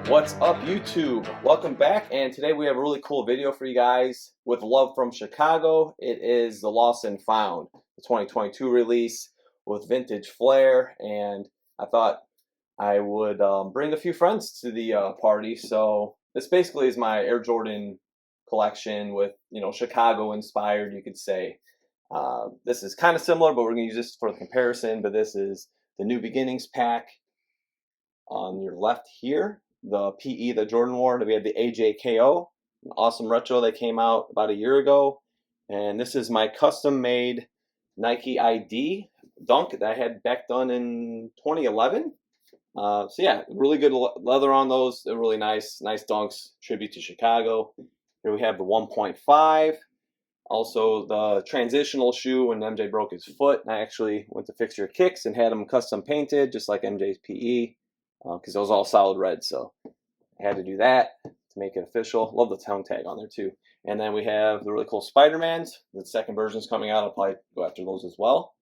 What's up, YouTube? Welcome back, and today we have a really cool video for you guys with love from Chicago. It is the Lost and Found, the 2022 release with vintage flair, and I thought I would bring a few friends to the party. So this basically is my Air Jordan collection with, Chicago inspired, you could say. This is kind of similar, but we're going to use this for the comparison. But this is the New Beginnings pack on your left here. The PE that Jordan wore. We had the AJKO, an awesome retro that came out about a year ago. And this is my custom made Nike ID Dunk that I had back done in 2011. So yeah, really good leather on those. They're really nice dunks, tribute to Chicago. Here we have the 1.5. Also the transitional shoe when MJ broke his foot. And I actually went to Fix Your Kicks and had them custom painted just like MJ's PE. Because it was all solid red, so I had to do that to make it official. Love the tongue tag on there too. And then we have the really cool Spider-Mans. The second version's coming out. I'll probably go after those as well.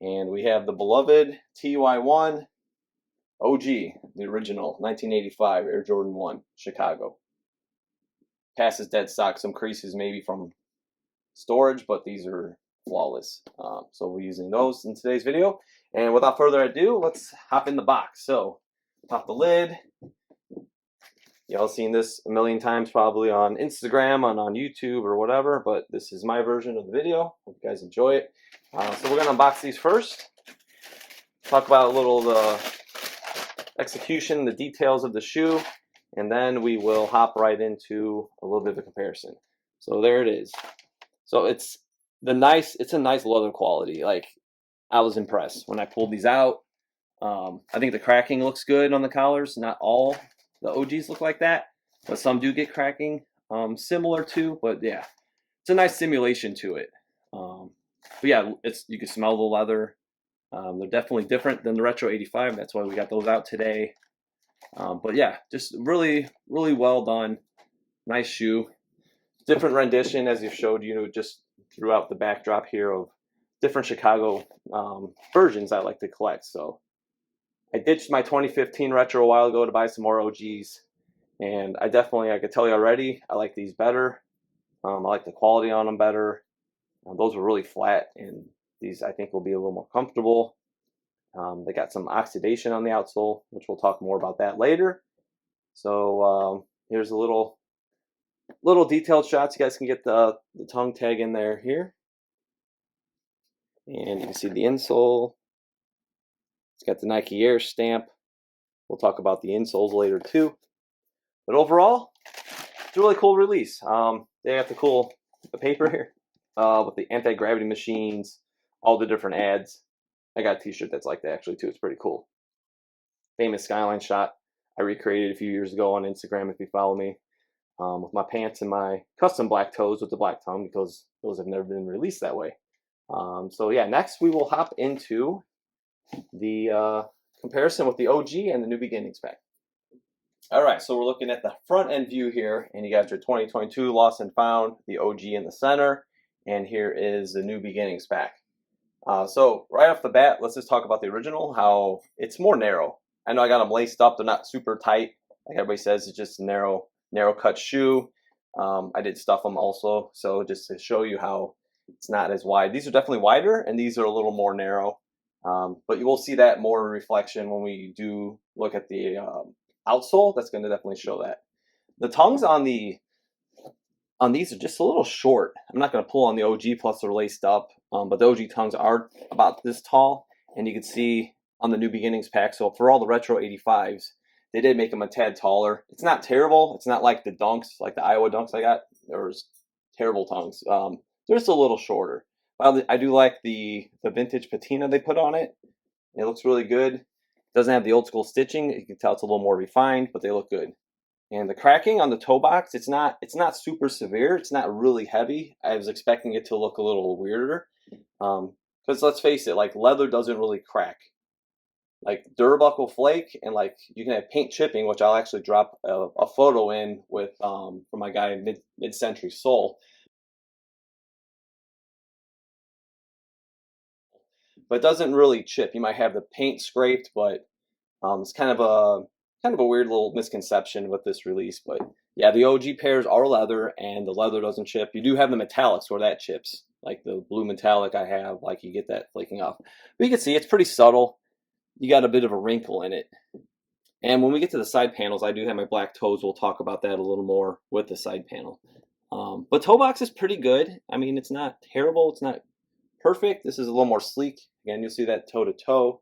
And we have the beloved TY1 OG, the original 1985 Air Jordan 1 Chicago. Passes dead stock, some creases maybe from storage, but these are flawless. So we're using those in today's video. And without further ado, let's hop in the box. So pop the lid. Y'all seen this a million times probably on Instagram, on YouTube or whatever, but this is my version of the video. Hope you guys enjoy it. So we're going to unbox these first. Talk about a little the execution, the details of the shoe, and then we will hop right into a little bit of a comparison. So there it is. So it's a nice leather quality. Like, I was impressed when I pulled these out. I think the cracking looks good on the collars. Not all the OGs look like that, but some do get cracking, similar to, but yeah, it's a nice simulation to it. But yeah, you can smell the leather. They're definitely different than the Retro 85. That's why we got those out today. But yeah, just really, really well done. Nice shoe. Different rendition, as you showed, just throughout the backdrop here of different Chicago versions I like to collect. So I ditched my 2015 retro a while ago to buy some more OGs, and I could tell you already, I like these better. I like the quality on them better. Those were really flat, and these I think will be a little more comfortable. They got some oxidation on the outsole, which we'll talk more about that later. So here's a little detailed shots. You guys can get the tongue tag in there here, and you can see the insole. It's got the Nike Air stamp. We'll talk about the insoles later too. But overall, it's a really cool release. They have the paper here with the anti-gravity machines, all the different ads. I got a t-shirt that's like that actually too. It's pretty cool. Famous skyline shot I recreated a few years ago on Instagram if you follow me. With my pants and my custom black toes with the black tongue because those have never been released that way. So yeah, next we will hop into the comparison with the OG and the New Beginnings pack. All right, so we're looking at the front end view here, and you got your 2022 Lost and Found, the OG in the center, and here is the New Beginnings pack. So right off the bat, let's just talk about the original, how it's more narrow. I know I got them laced up, they're not super tight, like everybody says, it's just a narrow cut shoe. I did stuff them also, so just to show you how it's not as wide. These are definitely wider, and these are a little more narrow. But you will see that more reflection when we do look at the outsole. That's going to definitely show that. The tongues on these are just a little short. I'm not going to pull on the OG, plus they're laced up, but the OG tongues are about this tall, and you can see on the New Beginnings pack. So for all the Retro 85s, they did make them a tad taller. It's not terrible. It's not like the dunks, like the Iowa dunks I got. There's terrible tongues. They're just a little shorter. I do like the vintage patina they put on it. It looks really good. It doesn't have the old school stitching. You can tell it's a little more refined, but they look good. And the cracking on the toe box, it's not super severe. It's not really heavy. I was expecting it to look a little weirder. Because let's face it, like leather doesn't really crack. Like Durabuckle flake, and like you can have paint chipping, which I'll actually drop a photo in with from my guy Mid-Century Soul. But it doesn't really chip. You might have the paint scraped, but it's kind of kind of a weird little misconception with this release, but yeah, the OG pairs are leather and the leather doesn't chip. You do have the metallics where that chips, like the blue metallic I have, like you get that flaking off. But you can see it's pretty subtle. You got a bit of a wrinkle in it. And when we get to the side panels, I do have my black toes. We'll talk about that a little more with the side panel. But toe box is pretty good. I mean, it's not terrible. It's not perfect. This is a little more sleek. Again, you'll see that toe to toe.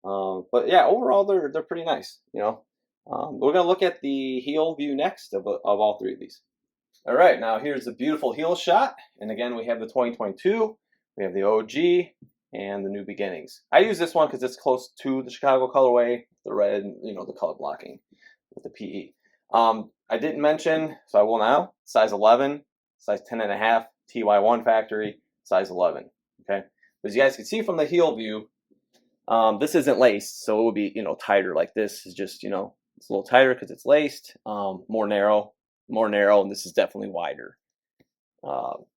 But yeah, overall, they're pretty nice. You know, we're gonna look at the heel view next of all three of these. All right, now here's the beautiful heel shot. And again, we have the 2022. We have the OG and the New Beginnings. I use this one because it's close to the Chicago colorway, the red, you know, the color blocking with the PE. I didn't mention, so I will now, size 11, size 10.5, TY1 factory, size 11, okay? As you guys can see from the heel view, this isn't laced, so it would be, you know, tighter. Like this is just, you know, it's a little tighter because it's laced, more narrow, and this is definitely wider.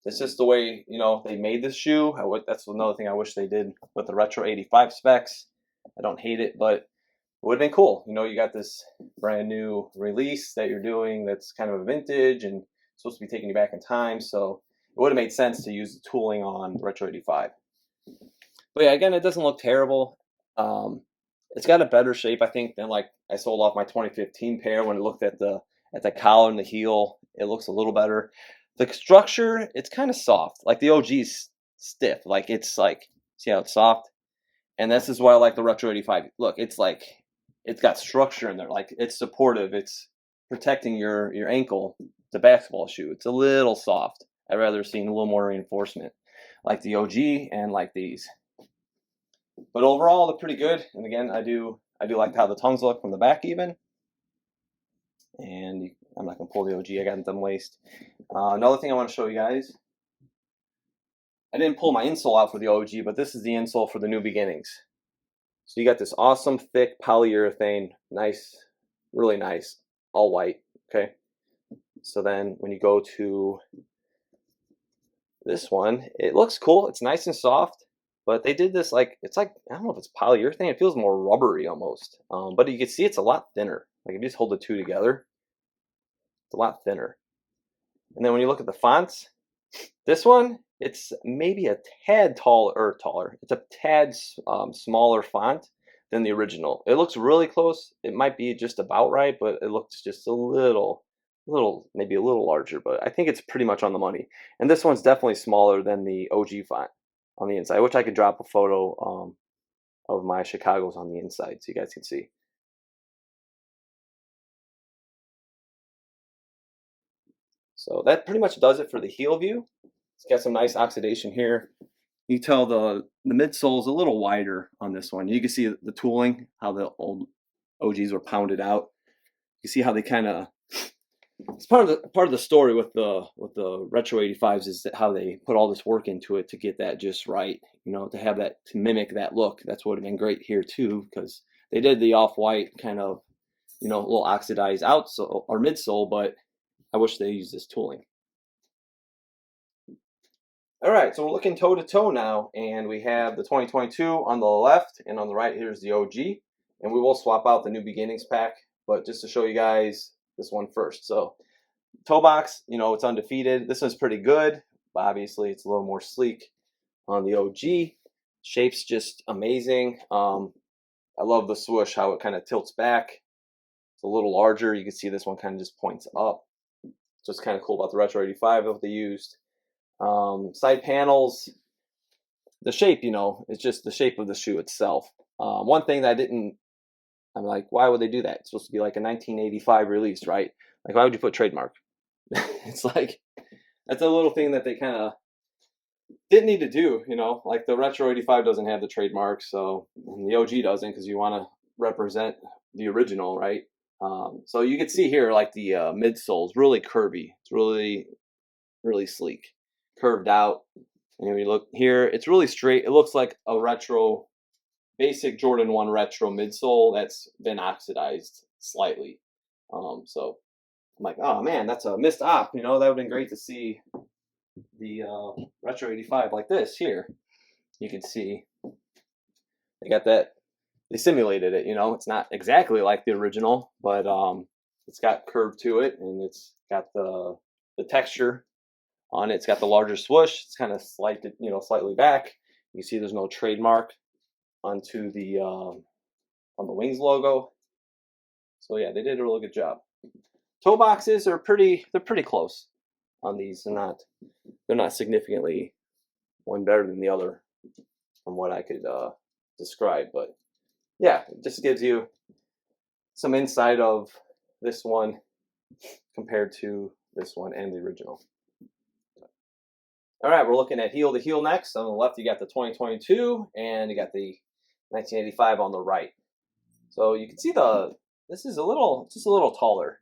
It's just the way, you know, they made this shoe. That's another thing I wish they did with the Retro 85 specs. I don't hate it, but it would have been cool. You know, you got this brand new release that you're doing that's kind of a vintage and supposed to be taking you back in time. So it would have made sense to use the tooling on the Retro 85. But yeah, again, it doesn't look terrible. It's got a better shape, I think, than like I sold off my 2015 pair. When I looked at the collar and the heel, it looks a little better. The structure, it's kind of soft. Like the OG's stiff. Like it's like, see how it's soft? And this is why I like the Retro 85. Look, it's like, it's got structure in there. Like it's supportive. It's protecting your ankle. It's a basketball shoe. It's a little soft. I'd rather see a little more reinforcement, like the OG and like these. But overall, they're pretty good. And again, I do like how the tongues look from the back even. And I'm not gonna pull the OG. I got them laced. Another thing I want to show you guys. I didn't pull my insole out for the OG, but this is the insole for the New Beginnings. So you got this awesome thick polyurethane, nice, really nice, all white, okay? So then when you go to this one, it looks cool. It's nice and soft, but they did this like, it's like, I don't know if it's polyurethane. It feels more rubbery almost. But you can see it's a lot thinner. Like if you just hold the two together, it's a lot thinner. And then when you look at the fonts, this one, it's maybe a tad taller. It's a tad smaller font than the original. It looks really close. It might be just about right, but it looks just a little, maybe a little larger, but I think it's pretty much on the money. And this one's definitely smaller than the OG font on the inside, which I could drop a photo of my Chicago's on the inside so you guys can see. So that pretty much does it for the heel view. It's got some nice oxidation here. You tell the midsole is a little wider on this one. You can see the tooling, how the old OGs were pounded out. You see how they kind of, it's part of the story with the Retro 85s is that how they put all this work into it to get that just right. You know, to have that, to mimic that look. That's what would have been great here too, because they did the off-white kind of, you know, a little oxidized outsole or midsole, but I wish they used this tooling. All right, so we're looking toe to toe now, and we have the 2022 on the left, and on the right here's the OG, and we will swap out the New Beginnings pack, but just to show you guys this one first. So toe box, you know, it's undefeated. This one's pretty good, but obviously it's a little more sleek on the OG. Shape's just amazing. I love the swoosh, how it kind of tilts back. It's a little larger. You can see this one kind of just points up. So it's kind of cool about the Retro 85 of what they used. Side panels, the shape, you know, it's just the shape of the shoe itself. One thing that I'm like, why would they do that? It's supposed to be like a 1985 release, right? Like, why would you put trademark? It's like, that's a little thing that they kind of didn't need to do, you know, like the Retro 85 doesn't have the trademark, so the OG doesn't, because you want to represent the original, right? So you can see here, like the midsole is really curvy. It's really, really sleek, curved out. And when you look here, it's really straight. It looks like a retro, basic Jordan 1 retro midsole that's been oxidized slightly. So I'm like, oh man, that's a missed op. You know, that would have been great to see the Retro 85 like this here. You can see they got that they simulated it. You know, it's not exactly like the original, but it's got curve to it, and it's got the texture on it. It's got the larger swoosh. It's kind of slightly back. You see, there's no trademark onto the on the wings logo. So yeah, they did a really good job. Toe boxes are they're pretty close on these. They're not significantly one better than the other from what I could describe, but yeah, it just gives you some insight of this one compared to this one and the original. All right, we're looking at heel to heel next. On the left, you got the 2022, and you got the 1985 on the right. So you can see this is just a little taller.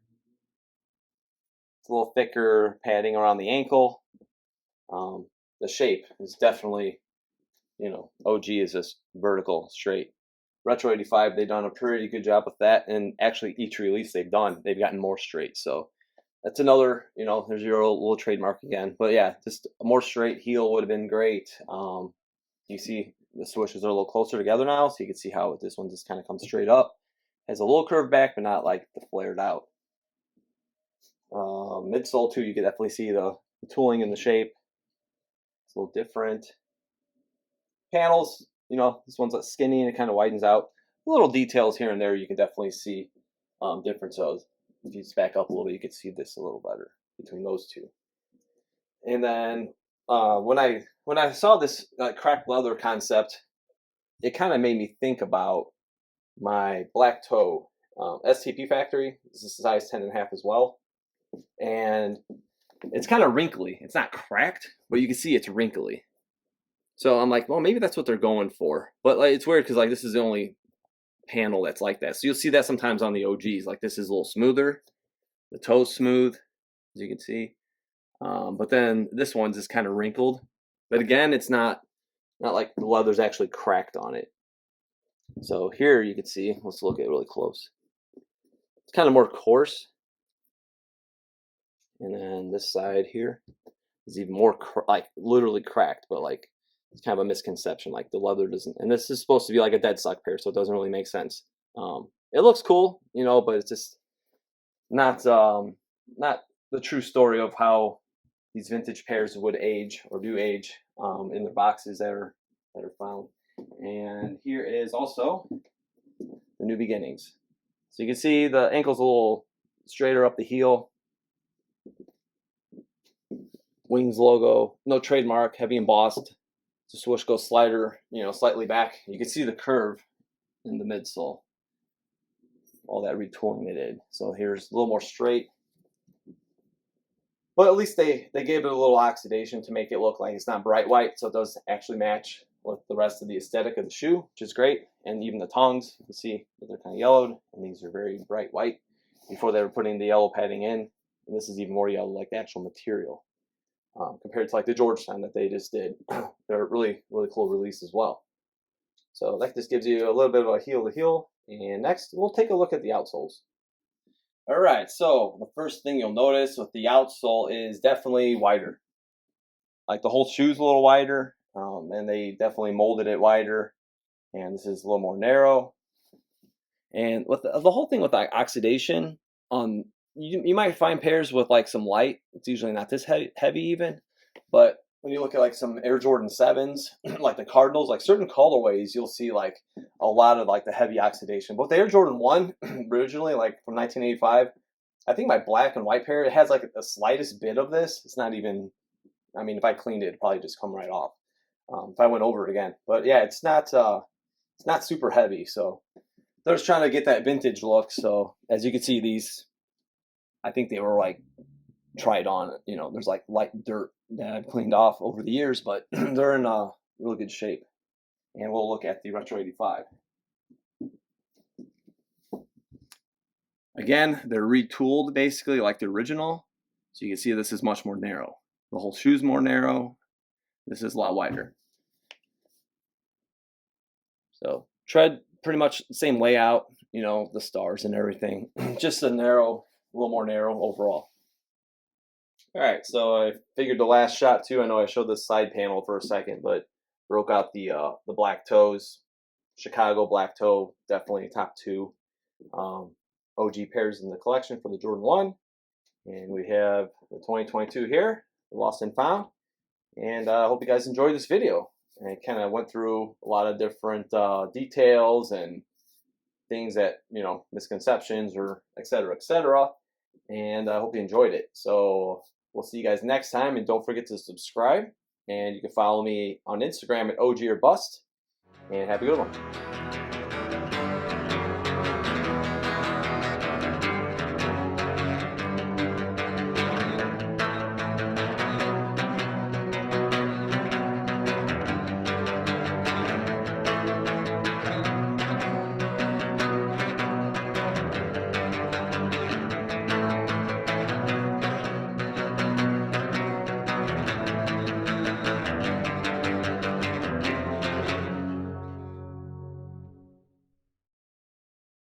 It's a little thicker padding around the ankle. The shape is definitely, OG is just vertical, straight. Retro 85, they've done a pretty good job with that, and actually each release they've gotten more straight. So that's another, there's your little trademark again. But yeah, just a more straight heel would have been great. You see the swooshes are a little closer together now, so you can see how this one just kind of comes straight up. Has a little curved back, but not like the flared out. Midsole too, you can definitely see the tooling in the shape. It's a little different. Panels, this one's like skinny and it kind of widens out. Little details here and there you can definitely see differences. If you just back up a little bit, you can see this a little better between those two. And then when I saw this cracked leather concept, it kind of made me think about my black toe STP Factory. This is size 10.5 as well, and it's kind of wrinkly. It's not cracked, but you can see it's wrinkly. So I'm like, well, maybe that's what they're going for. But it's weird because this is the only panel that's like that. So you'll see that sometimes on the OGs. Like this is a little smoother. The toe's smooth, as you can see. But then this one's just kind of wrinkled. But again, it's not like the leather's actually cracked on it. So here you can see, let's look at it really close. It's kind of more coarse. And then this side here is even more literally cracked, but it's kind of a misconception. Like the leather doesn't, and this is supposed to be like a dead stock pair, so it doesn't really make sense. It looks cool, but it's just not the true story of how these vintage pairs would age or do age in the boxes that are found. And here is also the New Beginnings. So you can see the ankle's a little straighter up the heel. Wings logo, no trademark, heavy embossed. The swoosh goes slightly back. You can see the curve in the midsole. All that retooling they did. So here's a little more straight. But at least they gave it a little oxidation to make it look like it's not bright white, so it does actually match with the rest of the aesthetic of the shoe, which is great. And even the tongues, you can see that they're kind of yellowed, and these are very bright white. Before they were putting the yellow padding in, and this is even more yellow, like the actual material. Compared to like the Georgetown that they just did. They're a really, really cool release as well. So that just gives you a little bit of a heel to heel. And next, we'll take a look at the outsoles. All right, so the first thing you'll notice with the outsole is definitely wider. Like the whole shoe's a little wider, and they definitely molded it wider. And this is a little more narrow. And with the whole thing with the oxidation on, you might find pairs with like some light. It's usually not this heavy even, but when you look at like some Air Jordan 7s, like the Cardinals, like certain colorways, you'll see like a lot of like the heavy oxidation. But the Air Jordan 1, originally like from 1985, I think my black and white pair, it has like the slightest bit of this. It's not even, I mean, if I cleaned it, it'd probably just come right off if I went over it again. But yeah, it's not super heavy. So they're just trying to get that vintage look. So as you can see, these, I think they were like tried on, there's like light dirt that I've cleaned off over the years, but they're in really good shape. And we'll look at the Retro 85. Again, they're retooled basically like the original. So you can see this is much more narrow. The whole shoe's more narrow. This is a lot wider. So tread pretty much the same layout, the stars and everything. Just a little more narrow overall. All right, so I figured the last shot too. I know I showed the side panel for a second, but broke out the black toes. Chicago Black Toe, definitely top two OG pairs in the collection for the Jordan 1. And we have the 2022 here, the Lost and Found. And I hope you guys enjoyed this video. And I kind of went through a lot of different details and things that, misconceptions or et cetera, et cetera. And I hope you enjoyed it. So we'll see you guys next time. And don't forget to subscribe. And you can follow me on Instagram at OG or Bust. And have a good one.